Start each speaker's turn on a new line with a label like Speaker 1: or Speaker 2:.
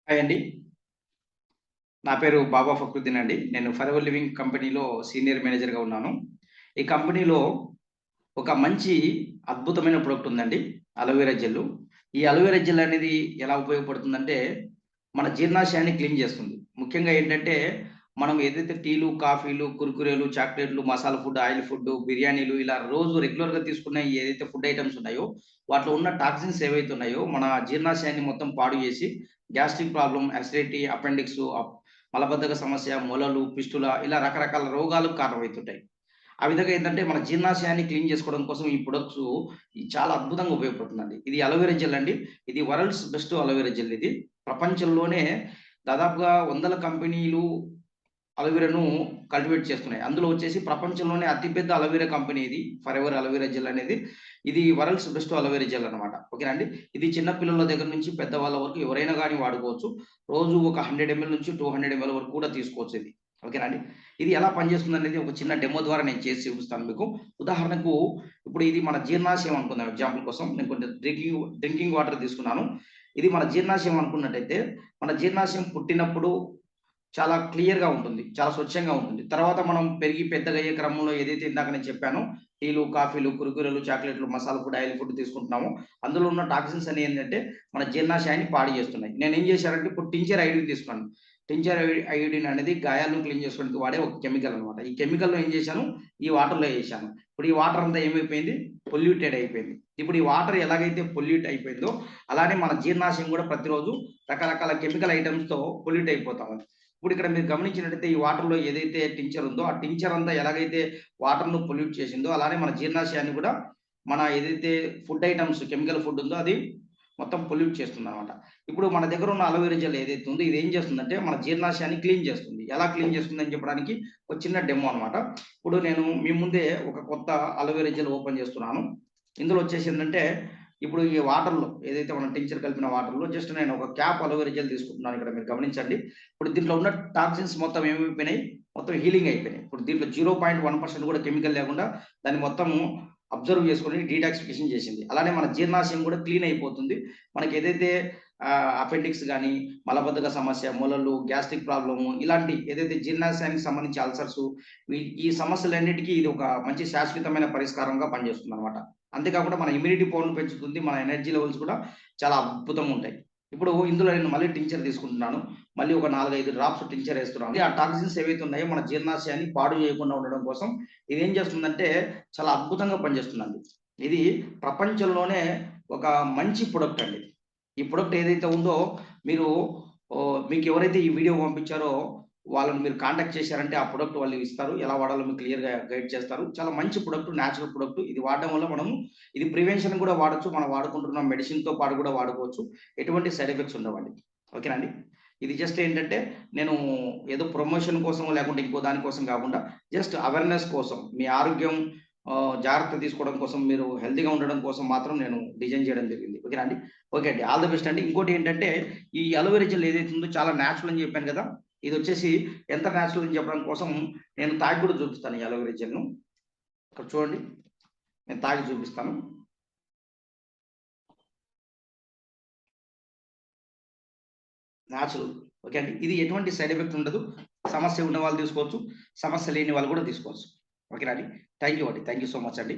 Speaker 1: Hi అండి. నా పేరు బాబా ఫక్రుద్దీన్ అండి. నేను ఫరెవర్ లివింగ్ కంపెనీలో సీనియర్ మేనేజర్‌గా ఉన్నాను. ఈ కంపెనీలో ఒక మంచి అద్భుతమైన ప్రొడక్ట్ ఉందండి. అలోవెరా జెల్లు. ఈ అలోవెరా జెల్ అనేది ఎలా ఉపయోగపడుతుందంటే, మన జీర్ణాశయాన్ని క్లీన్ చేస్తుంది. ముఖ్యంగా ఏంటంటే, మనం ఏదైతే టీలు, కాఫీలు, కుర్కురేలు, చాక్లెట్‌లు, మసాలా ఫుడ్, ఆయిల్ ఫుడ్, బిర్యానీలు ఇలా రోజు రెగ్యులర్‌గా తీసుకునే ఏదైతే ఫుడ్ ఐటెమ్స్ ఉన్నాయో, వాటిలో ఉన్న టాక్సిన్స్ ఏవైతే ఉన్నాయో, మన జీర్ణాశయాన్ని మొత్తం పాడు చేసి, గ్యాస్ట్రిక్ ప్రాబ్లమ్, అసిడిటీ, అపెండిక్స్, మలబద్ధక సమస్య, మొలలు, ఫిస్టుల ఇలా రకరకాల రోగాలకు కారణమైతుంటాయి. ఆ విధంగా ఏందంటే మన జీర్ణాశయాన్ని క్లీన్ చేసుకోవడం కోసం ఈ ప్రొడక్ట్సు చాలా అద్భుతంగా ఉపయోగపడుతుందండి. ఇది అలోవెరా జెల్ అండి. ఇది వరల్డ్స్ బెస్ట్ అలోవెరా జెల్ ఇది. ప్రపంచంలోనే దాదాపుగా వందల కంపెనీలు అలోవెరాను కల్టివేట్ చేస్తున్నాయి. అందులో వచ్చేసి ప్రపంచంలోనే అతి పెద్ద అలోవెరా కంపెనీ ఇది. ఫరెవర్ అలోవెరా జెల్ అనేది. ఇది వరల్డ్స్ బెస్ట్ అలోవెరా జెల్ అన్నమాట. ఓకేనా అండి. ఇది చిన్న పిల్లల దగ్గర నుంచి పెద్దవాళ్ళ వరకు ఎవరైనా గాని వాడుకోవచ్చు. రోజు ఒక 100 ఎంఎల్ నుంచి 200 ఎంఎల్ వరకు కూడా తీసుకోవచ్చు ఇది. ఓకేనా అండి. ఇది ఎలా పనిచేస్తుందనేది ఒక చిన్న డెమో ద్వారా నేను చేసి చూపిస్తాను మీకు. ఉదాహరణకు ఇప్పుడు ఇది మన జీర్ణాశయం అనుకుందాం ఎగ్జాంపుల్ కోసం. నేను కొంచెం డ్రింకింగ్ వాటర్ తీసుకున్నాను. ఇది మన జీర్ణాశయం అనుకున్నట్టయితే, మన జీర్ణాశయం పుట్టినప్పుడు చాలా క్లియర్‌గా ఉంటుంది. చాలా స్వచ్ఛంగా ఉంటుంది. తర్వాత మనం పెరిగి పెద్దగయ్యే క్రమంలో ఏదైతే ఇందాక నేను చెప్పానో టీలు, కాఫీలు, కుర్కురేలు, చాక్లెట్‌లు, మసాలా ఫుడ్, ఆయిల్ ఫుడ్ తీసుకుంటున్నామో అందులో ఉన్న టాక్సిన్స్ అనేవి ఏంటంటే మన జీర్ణాశయాన్ని పాడు చేస్తున్నాయి. నేనేం చేశానంటే ఇప్పుడు టించర్ అయోడిన్ తీసుకున్నాను. టించర్ అయోడిన్ అనేది గాయాలను క్లీన్ చేసుకోవడానికి వాడే ఒక కెమికల్ అన్నమాట. ఈ కెమికల్‌లో ఏం చేశాను ఈ వాటర్‌లో ఏశాను. ఇప్పుడు ఈ వాటర్ అంతా ఏమైపోయింది పొల్యూటెడ్ అయిపోయింది. ఇప్పుడు ఈ వాటర్ ఎలాగైతే పొల్యూట్ అయిపోయిందో అలానే మన జీర్ణాశయం కూడా ప్రతిరోజు రకరకాల కెమికల్ ఐటెమ్స్‌తో పొల్యూట్ అయిపోతా ఉంది. ఇప్పుడు ఇక్కడ మీరు గమనించినట్టయితే ఈ వాటర్‌లో ఏదైతే టించర్ ఉందో, ఆ టించర్ అంతా ఎలాగైతే వాటర్‌ను పొల్యూట్ చేసిందో, అలానే మన జీర్ణాశయాన్ని కూడా మన ఏదైతే ఫుడ్ ఐటెమ్స్ కెమికల్ ఫుడ్ ఉందో అది మొత్తం పొల్యూట్ చేస్తుందనమాట. ఇప్పుడు మన దగ్గర ఉన్న అలోవెరా జెల్ ఏదైతే ఉందో ఇది ఏం చేస్తుందంటే మన జీర్ణాశయాన్ని క్లీన్ చేస్తుంది. ఎలా క్లీన్ చేస్తుందని చెప్పడానికి ఒక చిన్న డెమో అనమాట. ఇప్పుడు నేను మీ ముందే ఒక కొత్త అలోవెరా జెల్ ఓపెన్ చేస్తున్నాను. ఇందులో వచ్చేసి ఏంటంటే ఇప్పుడు ఈ వాటర్‌లో ఏదైతే మనం టించర్ కలిపిన వాటర్‌లో జస్ట్ నేను ఒక క్యాప్ అలోవెరా జెల్ తీసుకుంటున్నాను ఇక్కడ మీరు గమనించండి. ఇప్పుడు దీంట్లో ఉన్న టాక్సిన్స్ మొత్తం ఏమైపోయినాయి? మొత్తం హీలింగ్ అయిపోయినాయి. ఇప్పుడు దీంట్లో 0.1% కూడా కెమికల్ లేకుండా దాన్ని మొత్తము అబ్జర్వ్ చేసుకొని డీటాక్సిఫికేషన్ చేసింది. అలానే మన జీర్ణాశయం కూడా క్లీన్ అయిపోతుంది. మనకి ఏదైతే అపెండిక్స్ గాని, మలబద్ధక సమస్య, మొలలు, గ్యాస్ట్రిక్ ప్రాబ్లము ఇలాంటి ఏదైతే జీర్ణాశయానికి సంబంధించి అల్సర్సు ఈ సమస్యలన్నిటికీ ఇది ఒక మంచి శాశ్వతమైన పరిష్కారంగా పనిచేస్తుందనమాట. అంతేకాకుండా మన ఇమ్యూనిటీ పవర్‌ని పెంచుతుంది. మన ఎనర్జీ లెవెల్స్ కూడా చాలా అద్భుతంగా ఉంటాయి. ఇప్పుడు ఇందులో నేను మళ్ళీ టింక్చర్ తీసుకుంటున్నాను. మళ్ళీ ఒక 4, 5 డ్రాప్స్ టింక్చర్ ఏస్తున్నాను. ఆ టాక్సిన్స్ ఏవైతే ఉన్నాయో మన జీర్ణాశయాన్ని పాడు చేయకుండా ఉండడం కోసం ఇదేం చేస్తుందంటే చాలా అద్భుతంగా పనిచేస్తుందండి. ఇది ప్రపంచంలోనే ఒక మంచి ప్రొడక్ట్ అండి. ఈ ప్రొడక్ట్ ఏదైతే ఉందో మీరు మీకెవరైతే ఈ వీడియో పంపించారో వాళ్ళని మీరు కాంటాక్ట్ చేశారంటే ఆ ప్రొడక్ట్ వాళ్ళు ఇస్తారు. ఎలా వాడాలో మీకు క్లియర్‌గా గైడ్ చేస్తారు. చాలా మంచి ప్రొడక్ట్, నేచురల్ ప్రొడక్ట్. ఇది వాడడం వల్ల మనము ఇది ప్రివెన్షన్ కూడా వాడొచ్చు. మనం వాడుకుంటున్న మెడిసిన్‌తో పాటు కూడా వాడుకోవచ్చు. ఎటువంటి సైడ్ ఎఫెక్ట్స్ ఉండవండి. ఓకేనా అండి. ఇది జస్ట్ ఏంటంటే నేను ఏదో ప్రమోషన్ కోసం లేకుంటే ఇంకో దాని కోసం కాకుండా జస్ట్ అవేర్‌నెస్ కోసం మీ ఆరోగ్యం జాగ్రత్త తీసుకోవడం కోసం మీరు హెల్తీగా ఉండడం కోసం మాత్రం నేను డిజైన్ చేయడం జరిగింది. ఓకేనా అండి. ఓకే అండి. ఆల్ ది బెస్ట్ అండి. ఇంకోటి ఏంటంటే ఈ అలోవెరా జెల్ ఏదైతే ఉందో చాలా నేచురల్ అని చెప్పాను కదా! ఇదొచ్చేసి ఎంత నేచురల్ అని చెప్పడం కోసం నేను తాగి కూడా చూపిస్తాను ఈ అలోవెరా జెల్‌ను. ఇక్కడ చూడండి. నేను తాగి చూపిస్తాను. నేచురల్. ఓకే అండి. ఇది ఎటువంటి సైడ్ ఎఫెక్ట్ ఉండదు. సమస్య ఉన్న వాళ్ళు తీసుకోవచ్చు. సమస్య లేని వాళ్ళు కూడా తీసుకోవచ్చు. ఓకేనా అండి. థాంక్ యూ అండి. థాంక్ యూ సో మచ్ అండి.